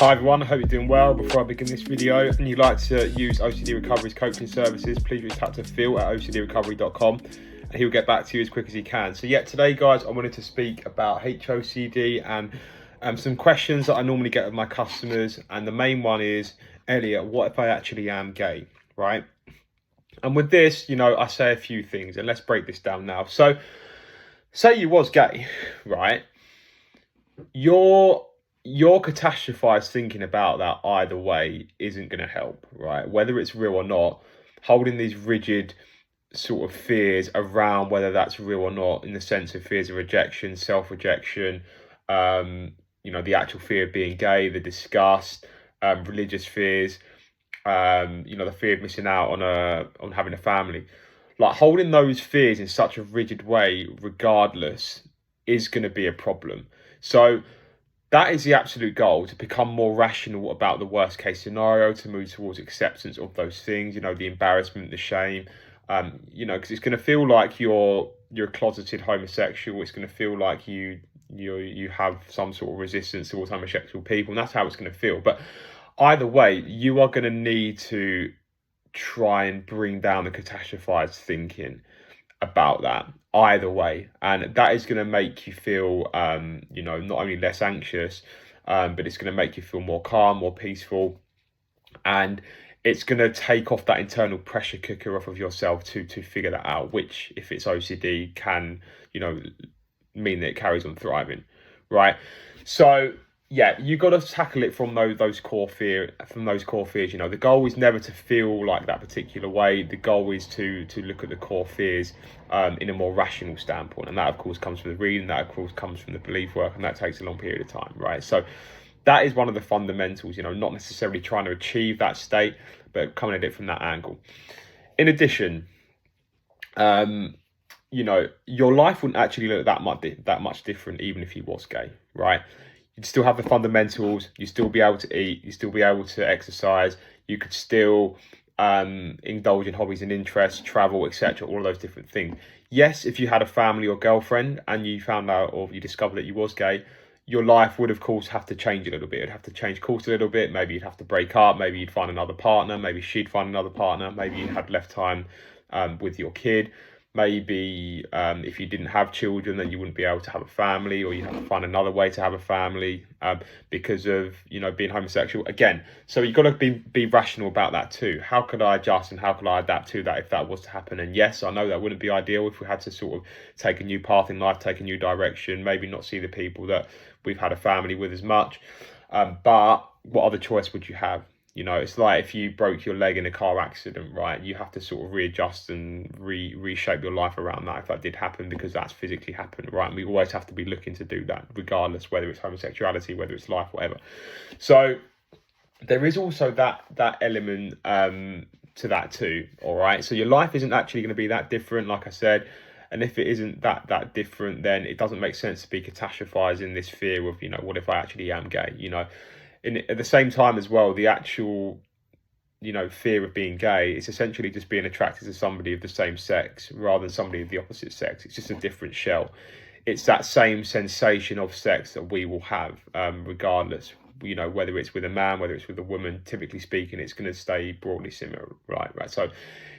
Hi everyone, I hope you're doing well. Before I begin this video and you'd like to use OCD Recovery's coaching services, please reach out to Phil at ocdrecovery.com and he'll get back to you as quick as he can. So yeah, today guys, I wanted to speak about HOCD and some questions that I normally get with my customers. And the main one is, Elliot, what if I actually am gay, right? And with this, I say a few things, and let's break this down now. So say you was gay, right? Your catastrophized thinking about that either way isn't going to help, right? Whether it's real or not, holding these rigid sort of fears around whether that's real or not, in the sense of fears of rejection, self-rejection, the actual fear of being gay, the disgust, religious fears, the fear of missing out on having a family. Like, holding those fears in such a rigid way, regardless, is going to be a problem. So that is the absolute goal, to become more rational about the worst case scenario, to move towards acceptance of those things, the embarrassment, the shame, because it's going to feel like you're a closeted homosexual. It's going to feel like you have some sort of resistance towards homosexual people, and that's how it's going to feel. But either way, you are going to need to try and bring down the catastrophized thinking about that either way, and that is going to make you feel not only less anxious, but it's going to make you feel more calm, more peaceful, and it's going to take off that internal pressure cooker off of yourself to figure that out, which, if it's OCD, can mean that it carries on thriving, right? So yeah, you got to tackle it from those core fears. The goal is never to feel like that particular way. The goal is to look at the core fears in a more rational standpoint, and that of course comes from the reading, that of course comes from the belief work, and that takes a long period of time, right? So that is one of the fundamentals, not necessarily trying to achieve that state, but coming at it from that angle. In addition, your life wouldn't actually look that much different even if you was gay, right? You'd still have the fundamentals, you'd still be able to eat, you'd still be able to exercise, you could still indulge in hobbies and interests, travel, etc., all of those different things. Yes, if you had a family or girlfriend and you found out, or you discovered that you was gay, your life would of course have to change a little bit. It'd have to change course a little bit. Maybe you'd have to break up, maybe you'd find another partner, maybe she'd find another partner, maybe you had less time with your kid. Maybe if you didn't have children, then you wouldn't be able to have a family, or you have to find another way to have a family because of being homosexual again. So you've got to be rational about that too. How could I adjust and how could I adapt to that if that was to happen? And yes, I know that wouldn't be ideal if we had to sort of take a new path in life, take a new direction, maybe not see the people that we've had a family with as much. But what other choice would you have? It's like if you broke your leg in a car accident, right? You have to sort of readjust and reshape your life around that if that did happen, because that's physically happened, right? And we always have to be looking to do that, regardless whether it's homosexuality, whether it's life, whatever. So there is also that element to that too, all right? So your life isn't actually going to be that different, like I said. And if it isn't that different, then it doesn't make sense to be catastrophizing this fear of, what if I actually am gay, at the same time as well, the actual, fear of being gay is essentially just being attracted to somebody of the same sex rather than somebody of the opposite sex. It's just a different shell. It's that same sensation of sex that we will have, regardless, whether it's with a man, whether it's with a woman. Typically speaking, it's going to stay broadly similar, right? So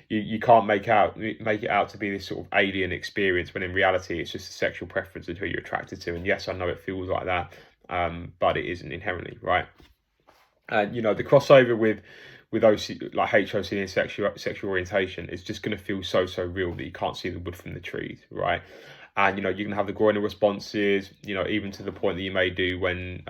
you can't make it out to be this sort of alien experience, when in reality it's just a sexual preference and who you're attracted to. And yes, I know it feels like that, but it isn't inherently, right? And the crossover with OCD, like HOCD and sexual orientation, is just going to feel so real that you can't see the wood from the trees, right? And you can have the groinal responses, even to the point that you may do when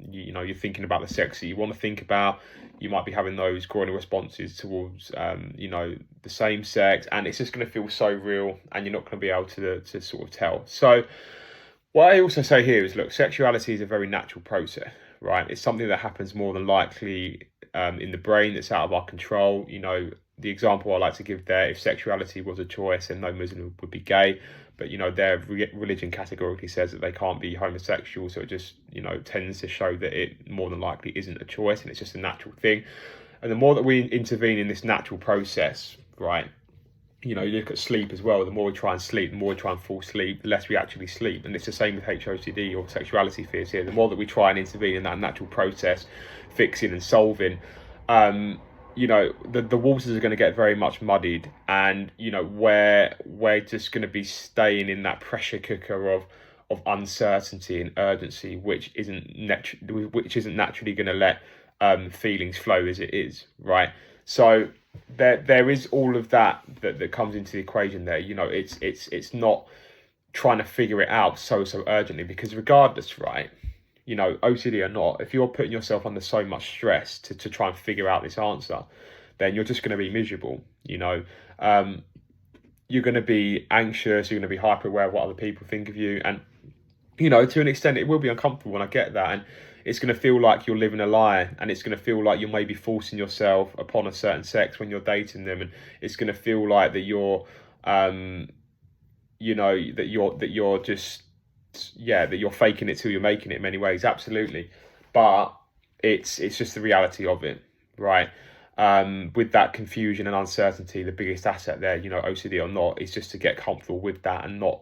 you're thinking about the sex that you want to think about. You might be having those groinal responses towards the same sex, and it's just going to feel so real, and you're not going to be able to sort of tell. So what I also say here is, look, sexuality is a very natural process, right? It's something that happens more than likely in the brain, that's out of our control. The example I like to give there, if sexuality was a choice, then no Muslim would be gay. But, their religion categorically says that they can't be homosexual. So it just, tends to show that it more than likely isn't a choice, and it's just a natural thing. And the more that we intervene in this natural process, right, you look at sleep as well. The more we try and sleep, the more we try and fall asleep, the less we actually sleep. And it's the same with HOCD or sexuality fears here. The more that we try and intervene in that natural process, fixing and solving, the waters are going to get very much muddied, and we're just going to be staying in that pressure cooker of uncertainty and urgency, which isn't naturally going to let feelings flow as it is, right? So there is all of that comes into the equation there. It's not trying to figure it out so urgently, because regardless, right, OCD or not, if you're putting yourself under so much stress to try and figure out this answer, then you're just going to be miserable. You're going to be anxious, you're going to be hyper aware of what other people think of you, and to an extent it will be uncomfortable, and I get that, and it's going to feel like you're living a lie, and it's going to feel like you're maybe forcing yourself upon a certain sex when you're dating them, and it's going to feel like that you're that you're faking it till you're making it in many ways, absolutely. But it's just the reality of it, right? With that confusion and uncertainty, the biggest asset there, OCD or not, is just to get comfortable with that and not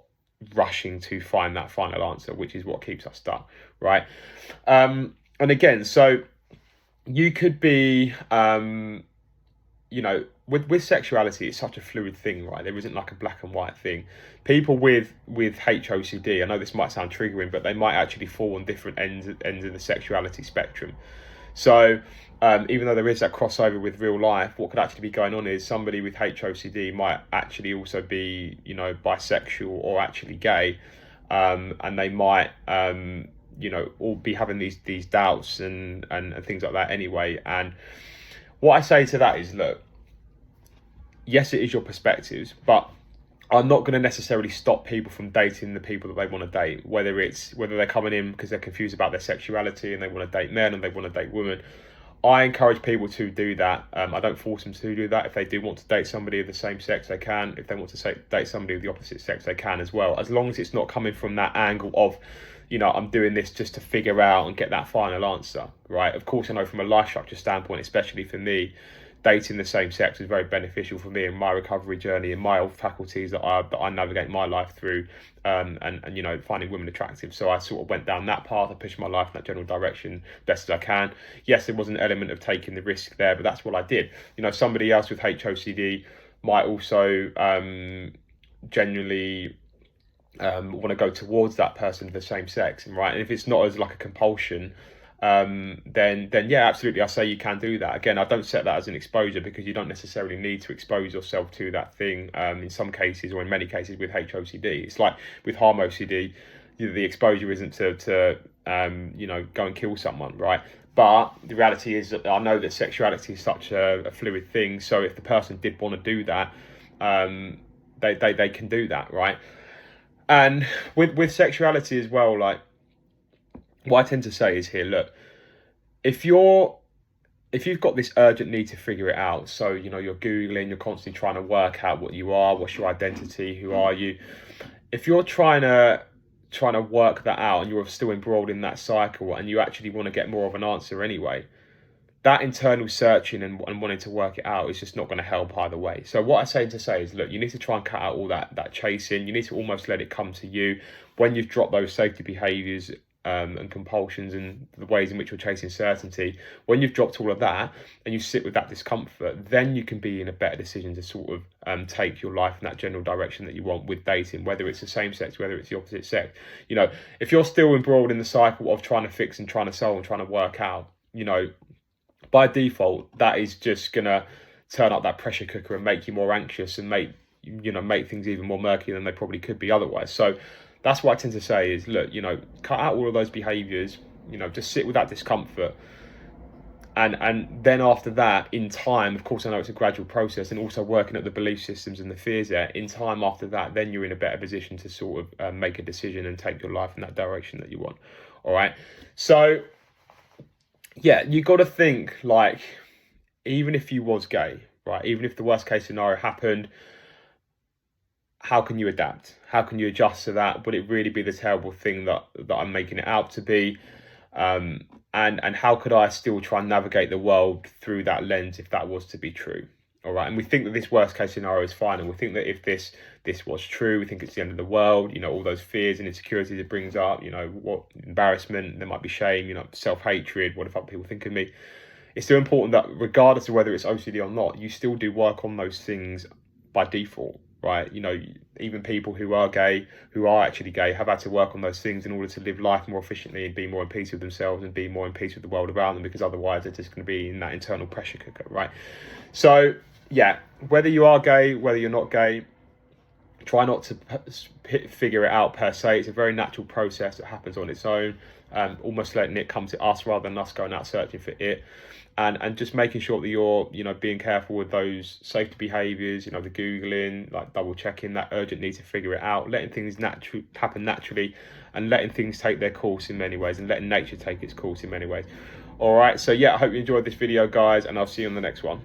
rushing to find that final answer, which is what keeps us stuck, right? And again, so you could be with sexuality, it's such a fluid thing, right? There isn't like a black and white thing. People with HOCD, I know this might sound triggering, but they might actually fall on different ends of the sexuality spectrum. So even though there is that crossover with real life, what could actually be going on is somebody with HOCD might actually also be, bisexual or actually gay, and they might, all be having these doubts and things like that anyway. And what I say to that is, look, yes, it is your perspectives, but I'm not going to necessarily stop people from dating the people that they want to date, whether they're coming in because they're confused about their sexuality and they want to date men and they want to date women. I encourage people to do that. I don't force them to do that. If they do want to date somebody of the same sex, they can. If they want to date somebody of the opposite sex, they can as well, as long as it's not coming from that angle of, I'm doing this just to figure out and get that final answer, right? Of course, I know from a life structure standpoint, especially for me, dating the same sex is very beneficial for me in my recovery journey and my faculties that I navigate my life through, and finding women attractive. So I sort of went down that path. I pushed my life in that general direction best as I can. Yes, there was an element of taking the risk there, but that's what I did. Somebody else with HOCD might also genuinely want to go towards that person of the same sex, right? And if it's not as like a compulsion, then yeah, absolutely, I say you can do that. Again, I don't set that as an exposure, because you don't necessarily need to expose yourself to that thing. In some cases, or in many cases with HOCD, it's like with harm OCD, the exposure isn't to go and kill someone, right? But the reality is that I know that sexuality is such a fluid thing. So if the person did want to do that, they can do that, right? And with sexuality as well, like, what I tend to say is here, look, if you've got this urgent need to figure it out, so you're Googling, you're constantly trying to work out what you are, what's your identity, who are you, if you're trying to work that out and you're still embroiled in that cycle and you actually want to get more of an answer anyway, that internal searching and wanting to work it out is just not going to help either way. So what I say is, look, you need to try and cut out all that chasing. You need to almost let it come to you. When you've dropped those safety behaviours and compulsions and the ways in which you're chasing certainty, when you've dropped all of that and you sit with that discomfort, then you can be in a better decision to sort of take your life in that general direction that you want with dating, whether it's the same sex, whether it's the opposite sex. If you're still embroiled in the cycle of trying to fix and trying to solve and trying to work out, by default, that is just gonna turn up that pressure cooker and make you more anxious and make things even more murky than they probably could be otherwise. So that's what I tend to say is, look, cut out all of those behaviours, just sit with that discomfort. And then after that, in time, of course, I know it's a gradual process, and also working at the belief systems and the fears there, in time after that, then you're in a better position to sort of make a decision and take your life in that direction that you want. All right. So yeah, you got to think, like, even if you was gay, right, even if the worst case scenario happened, how can you adapt? How can you adjust to that? Would it really be the terrible thing that I'm making it out to be? And how could I still try and navigate the world through that lens if that was to be true? All right, and we think that this worst case scenario is fine, and we think that if this was true, we think it's the end of the world. You know, all those fears and insecurities it brings up. You know, what embarrassment, there might be shame. You know, self-hatred. What if other people think of me? It's still important that regardless of whether it's OCD or not, you still do work on those things by default, right? You know, even people who are gay, who are actually gay, have had to work on those things in order to live life more efficiently and be more in peace with themselves and be more in peace with the world around them, because otherwise they're just going to be in that internal pressure cooker, right? So yeah, whether you are gay, whether you're not gay, try not to figure it out per se. It's a very natural process that happens on its own, almost letting it come to us rather than us going out searching for it. And just making sure that you're, you know, being careful with those safety behaviours, you know, the Googling, like double checking, that urgent need to figure it out, letting things happen naturally, and letting things take their course in many ways, and letting nature take its course in many ways. All right, so yeah, I hope you enjoyed this video, guys, and I'll see you on the next one.